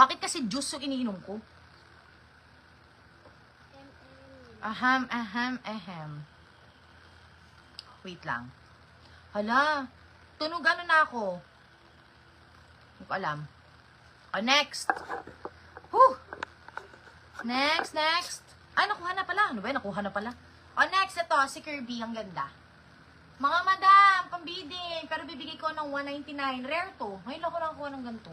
Bakit kasi juice yung iniinom ko? Ahem. Wait lang. Hala, tunog ano na ako? Hindi ko alam. Oh, next. Whew. Next. Ay, nakuha na pala. Ano ba? Nakuha na pala. Oh, next, ito. Si Kirby. Ang ganda. Mga madam, pambidin. Pero bibigay ko ng 199. Rare to. Ngayon ako nakakuha ng ganito.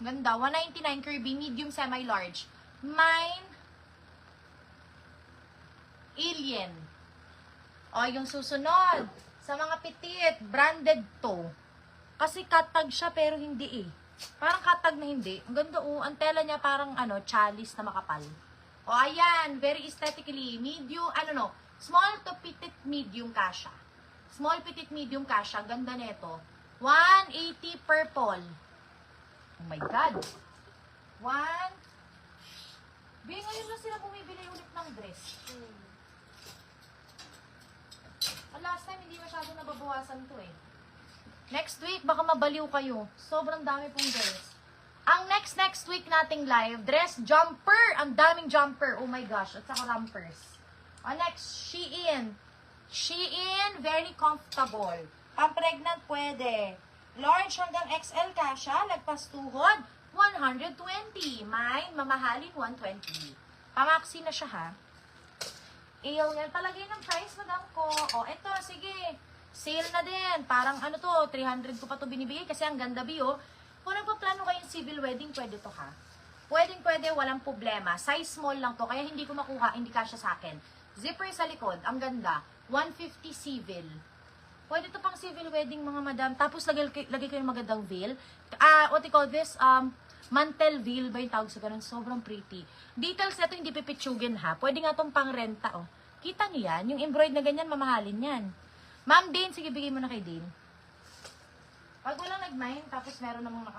Ganda. 199 Kirby. Medium, semi-large. Mine. Alien. O, yung susunod. Sa mga pitit. Branded to. Kasi katag siya pero hindi eh. Parang katag na hindi. Ang ganda ang tela niya parang chalice na makapal. O ayan, very aesthetically. Medium, small to petit medium kasha. Small petit medium kasha. Ganda nito. 180 purple. Oh my God. Ngayon lang sila bumibili ulit ng dress. Last time hindi masyado nababawasan to eh. Next week, baka mabaliw kayo. Sobrang dami pong dress. Ang next week nating live, dress jumper. Ang daming jumper. Oh my gosh. At saka rampers. Next, Shein. Shein, very comfortable. Pang-pregnant pwede. Large hanggang XL kasha. Lagpas tuhod, 120. Mine, mamahalin, 120. Pamaksi na siya ha. Alien, palagay ng price, madam ko. O, eto, sige. Sale na din. Parang 300 ko pa to binibigay kasi ang ganda bio. Kung nagpaplano kayong civil wedding, pwede to ha. Pwede, walang problema. Size small lang to, kaya hindi ko makuha, hindi kasya sa akin. Zipper sa likod, ang ganda. 150 civil. Pwede to pang civil wedding, mga madam. Tapos lagay kayo ng magandang veil. What you call this? Mantel veil ba yung tawag sa ganun? Sobrang pretty. Details na to hindi pipitsugin ha. Pwede nga tong pang renta oh. Kita niyo yan? Yung embroid na ganyan, mamahalin yan. Ma'am Dane, sige bigay mo na kay Dane. Pag walang nag-mine, tapos meron namang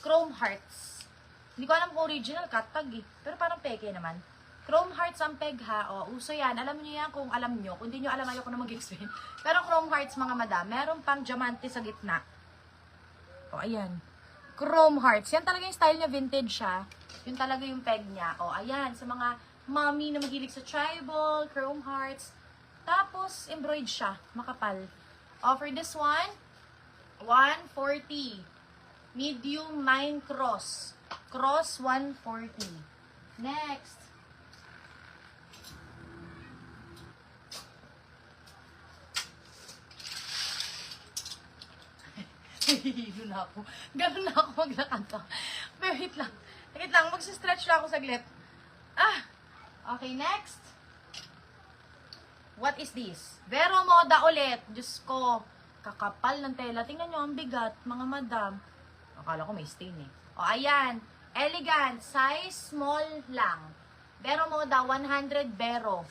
Chrome Hearts. Hindi ko alam kung original, katag eh. Pero parang peke naman. Chrome Hearts ang peg ha. O, uso yan. Alam niyo yan kung alam niyo. Kung hindi niyo alam, ayoko na mag-explain. Pero Chrome Hearts mga madam, meron pang diamante sa gitna. O, ayan. Chrome Hearts. Yan talaga yung style niya, vintage siya. Yun talaga yung peg niya. O, ayan. Sa mga mommy na mahilig sa tribal, Chrome Hearts. Tapos, embroid siya. Makapal. For this one, 140. Medium mine cross. Cross, 140. Next. Hihilo na ako. Ganun na ako maglakad to. Pero wait lang. Magsistretch lang ako saglit. Okay, next. What is this? Vero Moda ulit. Diyos ko. Kakapal ng tela. Tingnan nyo, ang bigat, mga madam. Akala ko may stain eh. O, ayan. Elegant. Size small lang. Vero Moda, 100 Vero.